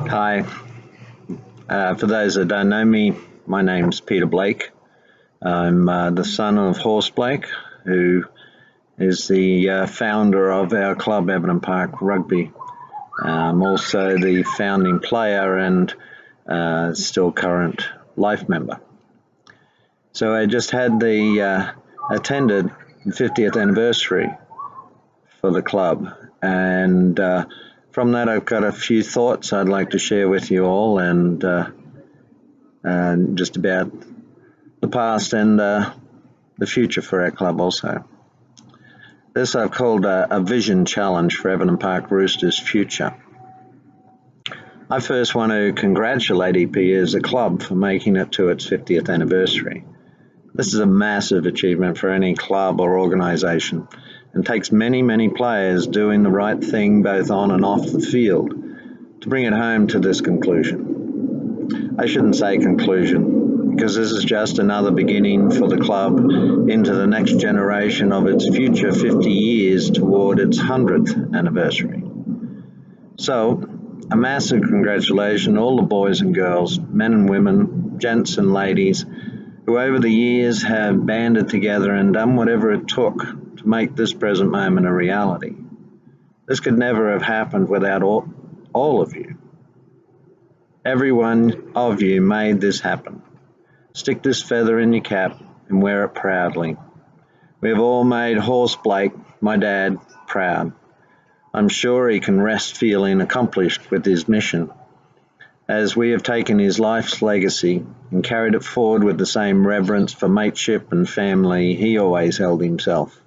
Hi, for those that don't know me, my name's Peter Blake. I'm the son of Horse Blake, who is the founder of our club, Everton Park Rugby. I'm also the founding player and still current life member. So I just had attended the 50th anniversary for the club, and from that I've got a few thoughts I'd like to share with you all, and just about the past and the future for our club also. This I've called a vision challenge for Everton Park Roosters' future. I first want to congratulate EP as a club for making it to its 50th anniversary. This is a massive achievement for any club or organisation, and takes many players doing the right thing both on and off the field to bring it home to this conclusion. I shouldn't say conclusion, because this is just another beginning for the club into the next generation of its future 50 years toward its 100th anniversary. So, a massive congratulations to all the boys and girls, men and women, gents and ladies, who over the years have banded together and done whatever it took to make this present moment a reality. This could never have happened without all of you. Every one of you made this happen. Stick this feather in your cap and wear it proudly. We have all made Horse Blake, my dad, proud. I'm sure he can rest feeling accomplished with his mission, as we have taken his life's legacy and carried it forward with the same reverence for mateship and family he always held himself.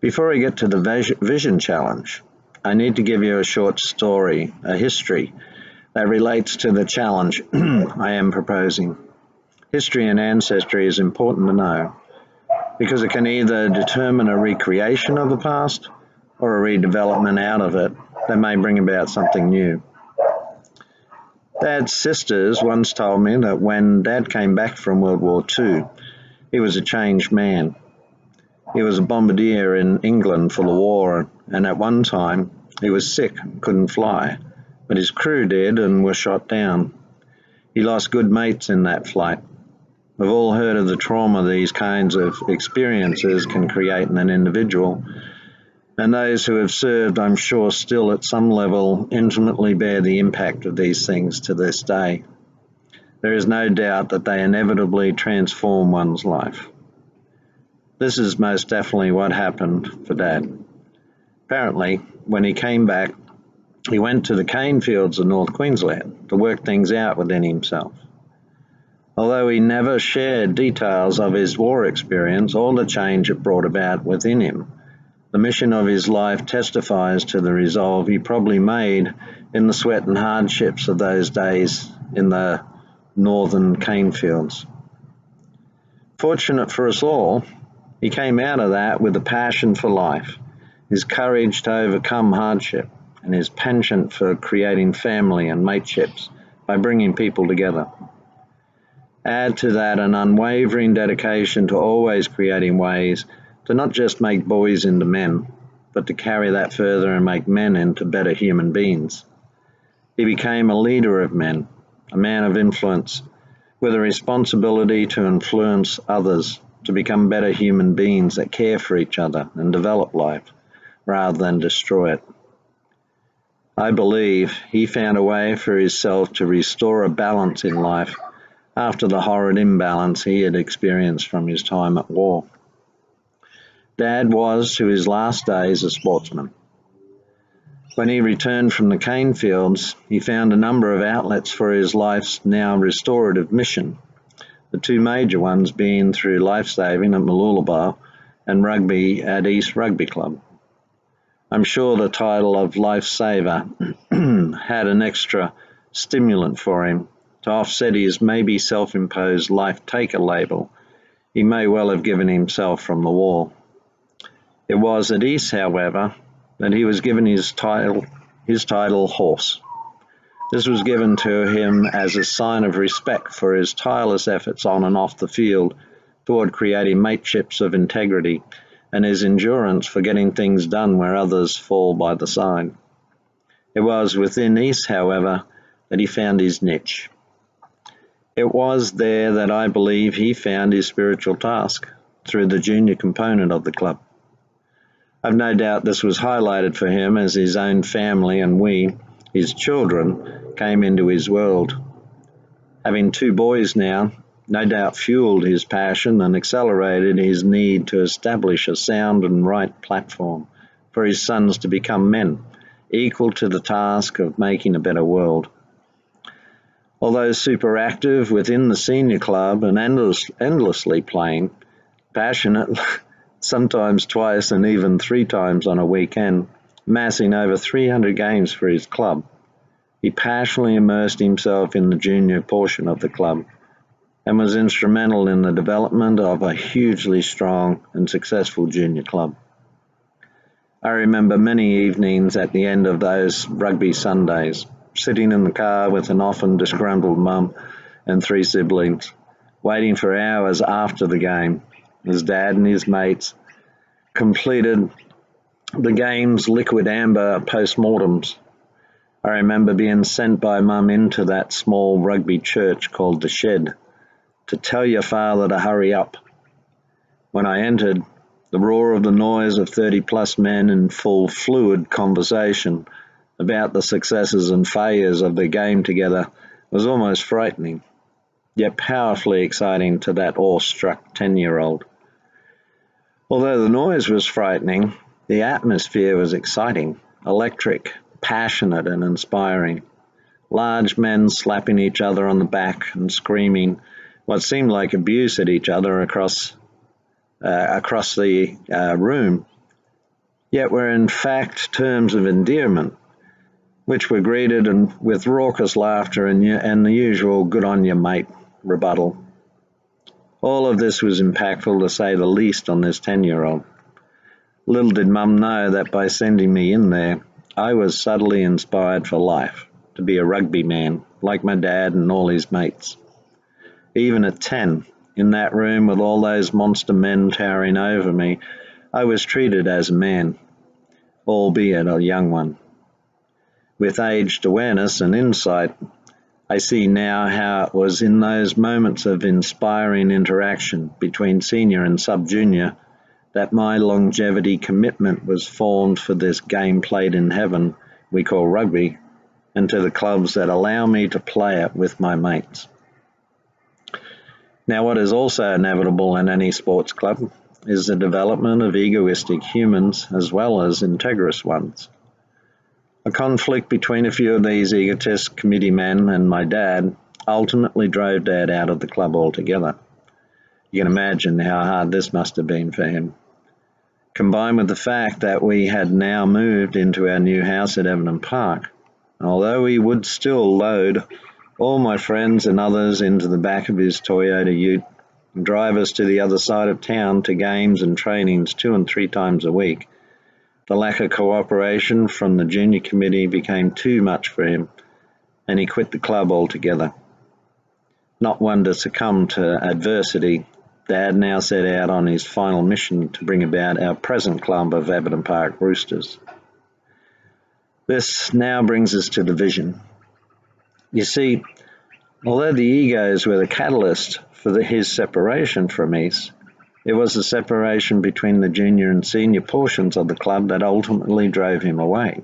Before I get to the vision challenge, I need to give you a short story, a history, that relates to the challenge I am proposing. History and ancestry is important to know, because it can either determine a recreation of the past or a redevelopment out of it that may bring about something new. Dad's sisters once told me that when Dad came back from World War II, he was a changed man. He was a bombardier in England for the war, and at one time he was sick and couldn't fly, but his crew did and were shot down. He lost good mates in that flight. We've all heard of the trauma these kinds of experiences can create in an individual, and those who have served, I'm sure, still at some level intimately bear the impact of these things to this day. There is no doubt that they inevitably transform one's life. This is most definitely what happened for Dad. Apparently, when he came back, he went to the cane fields of North Queensland to work things out within himself. Although he never shared details of his war experience or the change it brought about within him, the mission of his life testifies to the resolve he probably made in the sweat and hardships of those days in the northern cane fields. Fortunate for us all, he came out of that with a passion for life, his courage to overcome hardship, and his penchant for creating family and mateships by bringing people together. Add to that an unwavering dedication to always creating ways to not just make boys into men, but to carry that further and make men into better human beings. He became a leader of men, a man of influence, with a responsibility to influence others to become better human beings that care for each other and develop life, rather than destroy it. I believe he found a way for himself to restore a balance in life after the horrid imbalance he had experienced from his time at war. Dad was, to his last days, a sportsman. When he returned from the cane fields, he found a number of outlets for his life's now restorative mission, the two major ones being through lifesaving at Mooloolaba and rugby at East Rugby Club. I'm sure the title of lifesaver had an extra stimulant for him to offset his maybe self-imposed life-taker label he may well have given himself from the war. It was at East, however, that he was given his title Horse. This was given to him as a sign of respect for his tireless efforts on and off the field toward creating mateships of integrity, and his endurance for getting things done where others fall by the side. It was within East, however, that he found his niche. It was there that I believe he found his spiritual task, through the junior component of the club. I've no doubt this was highlighted for him as his own family and we, his children, came into his world. Having 2 boys now, no doubt fueled his passion and accelerated his need to establish a sound and right platform for his sons to become men, equal to the task of making a better world. Although super active within the senior club and endlessly playing, passionate, sometimes twice and even 3 times on a weekend, amassing over 300 games for his club, he passionately immersed himself in the junior portion of the club and was instrumental in the development of a hugely strong and successful junior club. I remember many evenings at the end of those rugby Sundays, sitting in the car with an often disgruntled mum and 3 siblings, waiting for hours after the game, as Dad and his mates completed the game's liquid amber post-mortems. I remember being sent by Mum into that small rugby church called the Shed to tell your father to hurry up. When I entered, the roar of the noise of 30-plus men in full fluid conversation about the successes and failures of their game together was almost frightening, yet powerfully exciting to that awe-struck 10-year-old. Although the noise was frightening, the atmosphere was exciting, electric, passionate and inspiring. Large men slapping each other on the back and screaming what seemed like abuse at each other across the room, yet were in fact terms of endearment, which were greeted with raucous laughter and the usual good on you mate rebuttal. All of this was impactful, to say the least, on this 10-year-old. Little did Mum know that by sending me in there, I was subtly inspired for life, to be a rugby man, like my dad and all his mates. Even at 10, in that room with all those monster men towering over me, I was treated as a man, albeit a young one. With aged awareness and insight, I see now how it was in those moments of inspiring interaction between senior and sub-junior that my longevity commitment was formed for this game played in heaven we call rugby, and to the clubs that allow me to play it with my mates. Now, what is also inevitable in any sports club is the development of egoistic humans as well as integrous ones. A conflict between a few of these egotist committee men and my dad ultimately drove Dad out of the club altogether. You can imagine how hard this must have been for him. Combined with the fact that we had now moved into our new house at Everton Park, although he would still load all my friends and others into the back of his Toyota Ute and drive us to the other side of town to games and trainings 2 and 3 times a week, the lack of cooperation from the junior committee became too much for him, and he quit the club altogether. Not one to succumb to adversity, Dad now set out on his final mission to bring about our present club of Everton Park Roosters. This now brings us to the vision. You see, although the egos were the catalyst for his separation from East, it was the separation between the junior and senior portions of the club that ultimately drove him away.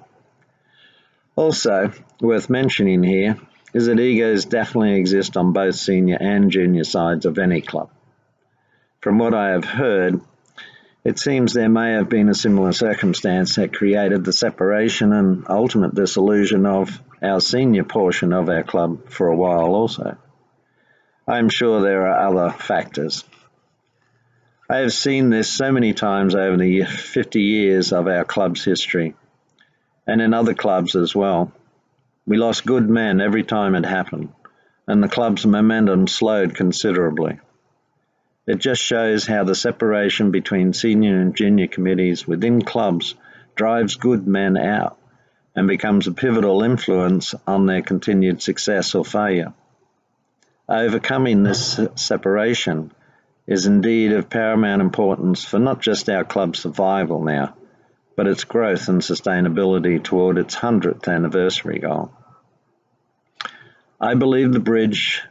Also, worth mentioning here is that egos definitely exist on both senior and junior sides of any club. From what I have heard, it seems there may have been a similar circumstance that created the separation and ultimate dissolution of our senior portion of our club for a while also. I am sure there are other factors. I have seen this so many times over the 50 years of our club's history, and in other clubs as well. We lost good men every time it happened, and the club's momentum slowed considerably. It just shows how the separation between senior and junior committees within clubs drives good men out and becomes a pivotal influence on their continued success or failure. Overcoming this separation is indeed of paramount importance for not just our club's survival now, but its growth and sustainability toward its 100th anniversary goal. I believe the bridge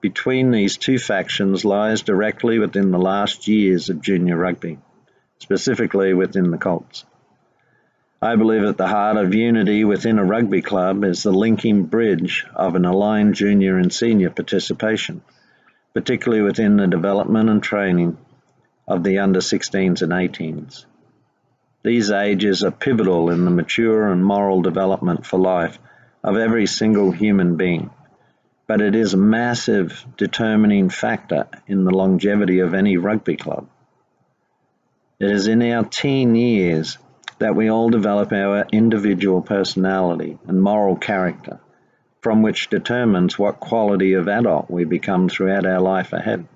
between these two factions lies directly within the last years of junior rugby, specifically within the Colts. I believe at the heart of unity within a rugby club is the linking bridge of an aligned junior and senior participation, particularly within the development and training of the under 16s and 18s. These ages are pivotal in the mature and moral development for life of every single human being, but it is a massive determining factor in the longevity of any rugby club. It is in our teen years that we all develop our individual personality and moral character, from which determines what quality of adult we become throughout our life ahead.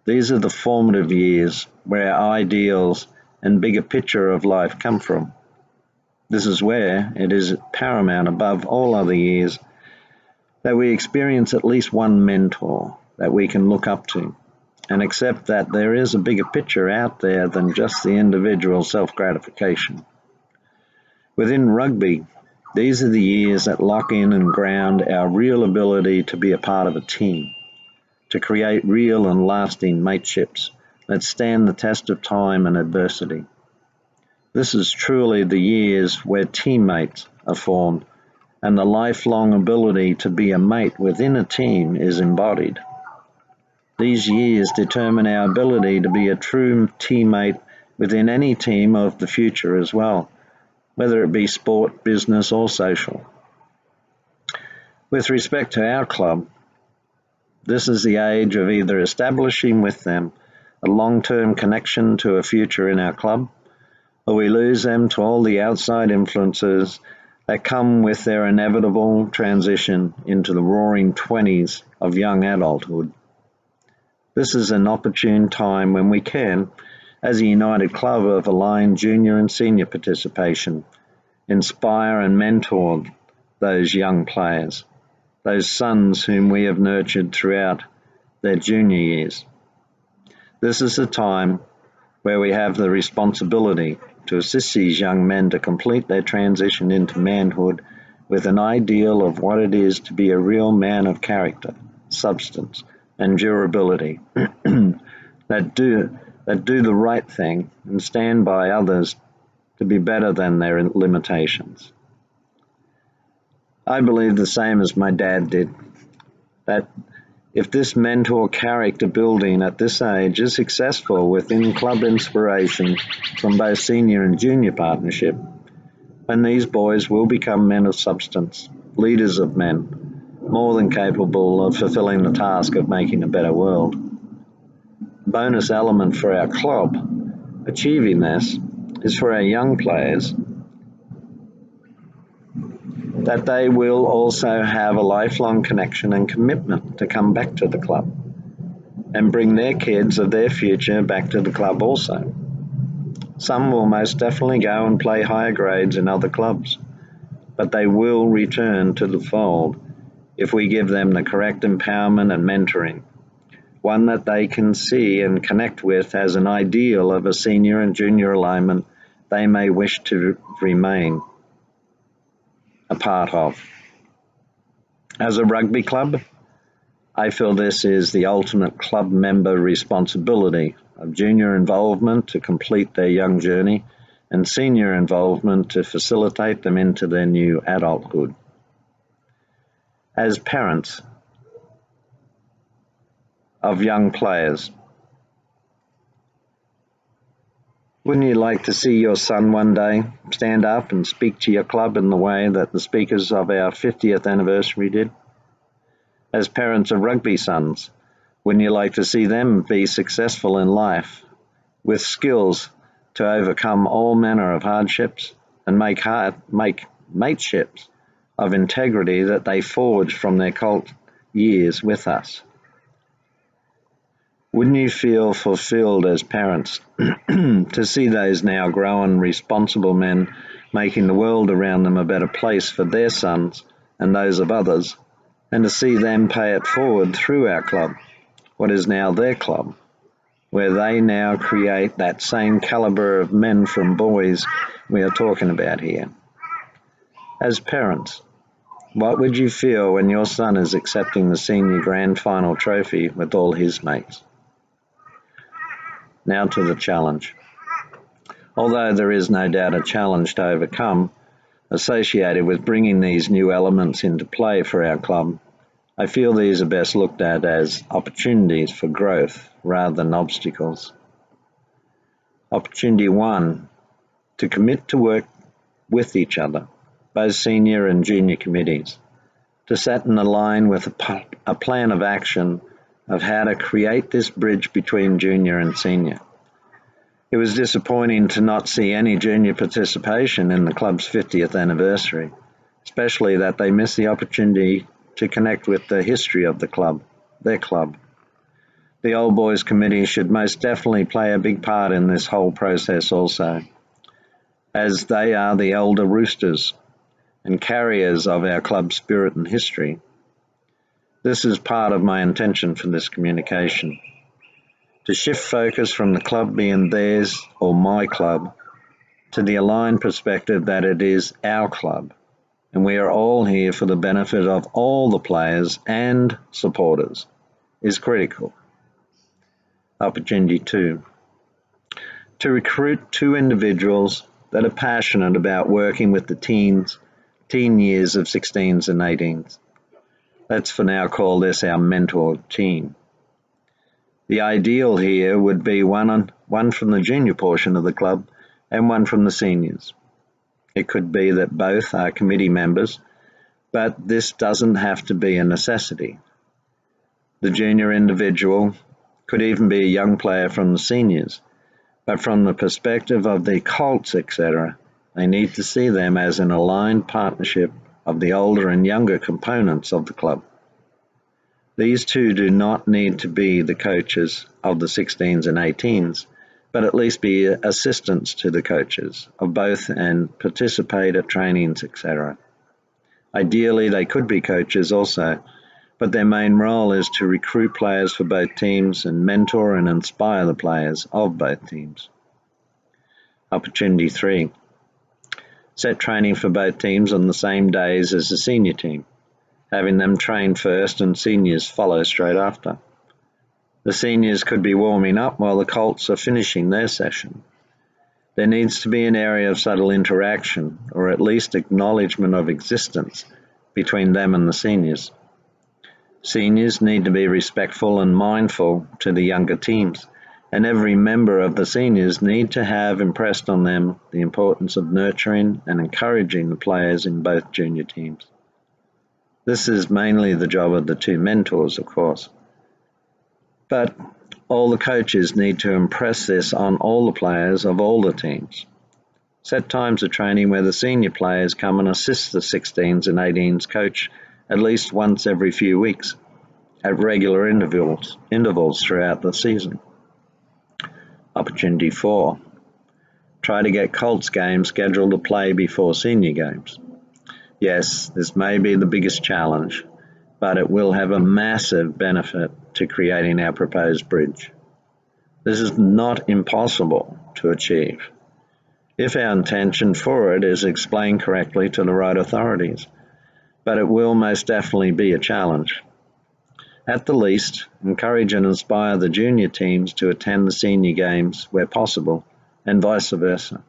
These are the formative years where our ideals and bigger picture of life come from. This is where it is paramount above all other years that we experience at least one mentor that we can look up to and accept that there is a bigger picture out there than just the individual self-gratification. Within rugby, these are the years that lock in and ground our real ability to be a part of a team, to create real and lasting mateships that stand the test of time and adversity. This is truly the years where teammates are formed and the lifelong ability to be a mate within a team is embodied. These years determine our ability to be a true teammate within any team of the future as well, whether it be sport, business, or social. With respect to our club, this is the age of either establishing with them a long-term connection to a future in our club, or we lose them to all the outside influences that come with their inevitable transition into the roaring 20s of young adulthood. This is an opportune time when we can, as a united club of aligned junior and senior participation, inspire and mentor those young players, those sons whom we have nurtured throughout their junior years. This is the time where we have the responsibility to assist these young men to complete their transition into manhood with an ideal of what it is to be a real man of character, substance, and durability that do the right thing and stand by others to be better than their limitations. I believe the same as my dad did, that if this mentor character building at this age is successful within club inspiration from both senior and junior partnership, then these boys will become men of substance, leaders of men, more than capable of fulfilling the task of making a better world. Bonus element for our club achieving this is for our young players that they will also have a lifelong connection and commitment to come back to the club and bring their kids of their future back to the club also. Some will most definitely go and play higher grades in other clubs, but they will return to the fold if we give them the correct empowerment and mentoring, one that they can see and connect with as an ideal of a senior and junior alignment they may wish to remain a part of. As a rugby club, I feel this is the ultimate club member responsibility of junior involvement to complete their young journey and senior involvement to facilitate them into their new adulthood. As parents of young players, wouldn't you like to see your son one day stand up and speak to your club in the way that the speakers of our 50th anniversary did? As parents of rugby sons, wouldn't you like to see them be successful in life with skills to overcome all manner of hardships and make mateships of integrity that they forged from their Colt years with us? Wouldn't you feel fulfilled as parents to see those now grown, responsible men making the world around them a better place for their sons and those of others, and to see them pay it forward through our club, what is now their club, where they now create that same calibre of men from boys we are talking about here. As parents, what would you feel when your son is accepting the senior grand final trophy with all his mates? Now to the challenge. Although there is no doubt a challenge to overcome associated with bringing these new elements into play for our club, I feel these are best looked at as opportunities for growth rather than obstacles. Opportunity 1, to commit to work with each other, both senior and junior committees, to set and align with a plan of action of how to create this bridge between junior and senior. It was disappointing to not see any junior participation in the club's 50th anniversary, especially that they missed the opportunity to connect with the history of the club, their club. The Old Boys Committee should most definitely play a big part in this whole process also, as they are the elder Roosters and carriers of our club's spirit and history. This is part of my intention for this communication, to shift focus from the club being theirs or my club to the aligned perspective that it is our club, and we are all here for the benefit of all the players and supporters, is critical. Opportunity 2, to recruit 2 individuals that are passionate about working with the teen years of 16s and 18s. Let's for now call this our mentor team. The ideal here would be one from the junior portion of the club and one from the seniors. It could be that both are committee members, but this doesn't have to be a necessity. The junior individual could even be a young player from the seniors, but from the perspective of the Colts, etc., they need to see them as an aligned partnership of the older and younger components of the club. These 2 do not need to be the coaches of the 16s and 18s, but at least be assistants to the coaches of both and participate at trainings, etc. Ideally, they could be coaches also, but their main role is to recruit players for both teams and mentor and inspire the players of both teams. Opportunity 3, set training for both teams on the same days as the senior team, having them train first and seniors follow straight after. The seniors could be warming up while the Colts are finishing their session. There needs to be an area of subtle interaction, or at least acknowledgement of existence, between them and the seniors. Seniors need to be respectful and mindful to the younger teams, and every member of the seniors need to have impressed on them the importance of nurturing and encouraging the players in both junior teams. This is mainly the job of the 2 mentors, of course. But all the coaches need to impress this on all the players of all the teams. Set times of training where the senior players come and assist the 16s and 18s coach at least once every few weeks at regular intervals throughout the season. Opportunity 4, try to get Colts games scheduled to play before senior games. Yes, this may be the biggest challenge, but it will have a massive benefit to creating our proposed bridge. This is not impossible to achieve, if our intention for it is explained correctly to the right authorities, but it will most definitely be a challenge. At the least, encourage and inspire the junior teams to attend the senior games where possible, and vice versa.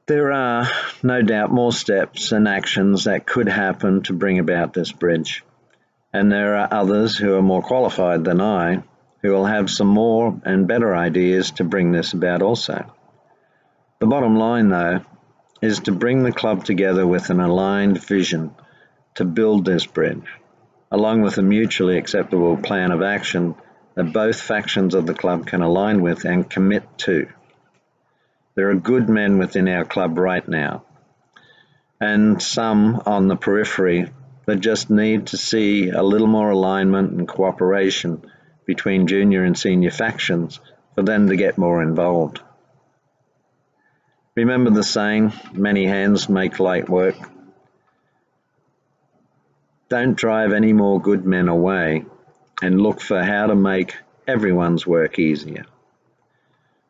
There are, no doubt, more steps and actions that could happen to bring about this bridge, and there are others who are more qualified than I, who will have some more and better ideas to bring this about also. The bottom line, though, is to bring the club together with an aligned vision to build this bridge, along with a mutually acceptable plan of action that both factions of the club can align with and commit to. There are good men within our club right now, and some on the periphery that just need to see a little more alignment and cooperation between junior and senior factions for them to get more involved. Remember the saying, many hands make light work. Don't drive any more good men away and look for how to make everyone's work easier.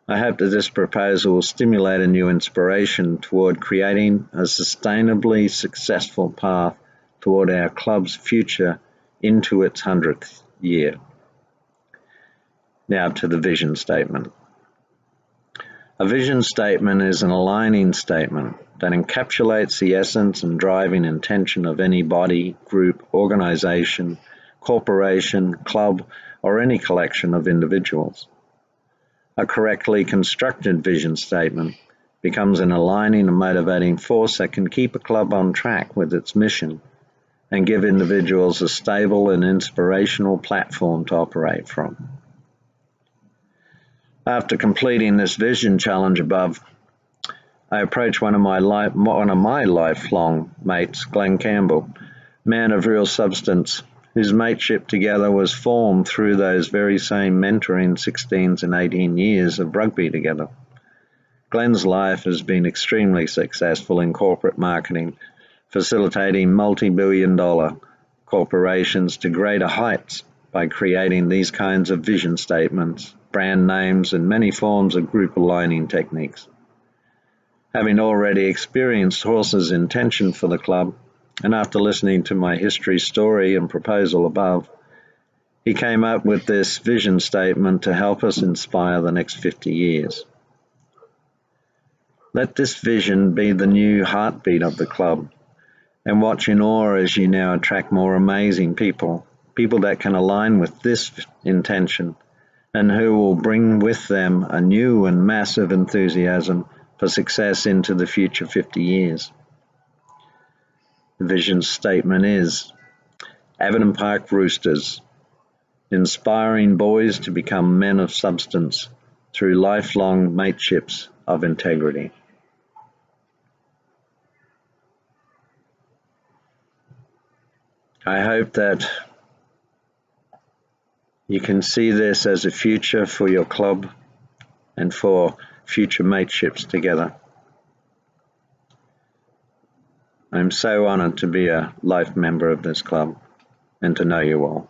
I hope that this proposal will stimulate a new inspiration toward creating a sustainably successful path toward our club's future into its 100th year. Now to the vision statement. A vision statement is an aligning statement that encapsulates the essence and driving intention of any body, group, organization, corporation, club, or any collection of individuals. A correctly constructed vision statement becomes an aligning and motivating force that can keep a club on track with its mission and give individuals a stable and inspirational platform to operate from. After completing this vision challenge above, I approached one of my lifelong mates, Glenn Campbell, man of real substance, whose mateship together was formed through those very same mentoring 16 and 18 years of rugby together. Glenn's life has been extremely successful in corporate marketing, facilitating multi-billion-dollar corporations to greater heights by creating these kinds of vision statements, brand names, and many forms of group aligning techniques. Having already experienced Horse's intention for the club, and after listening to my history, story, and proposal above, he came up with this vision statement to help us inspire the next 50 years. Let this vision be the new heartbeat of the club, and watch in awe as you now attract more amazing people that can align with this intention, and who will bring with them a new and massive enthusiasm for success into the future 50 years. The vision statement is Everton Park Roosters, inspiring boys to become men of substance through lifelong mateships of integrity. I hope that you can see this as a future for your club and for future mateships together. I'm so honored to be a life member of this club and to know you all.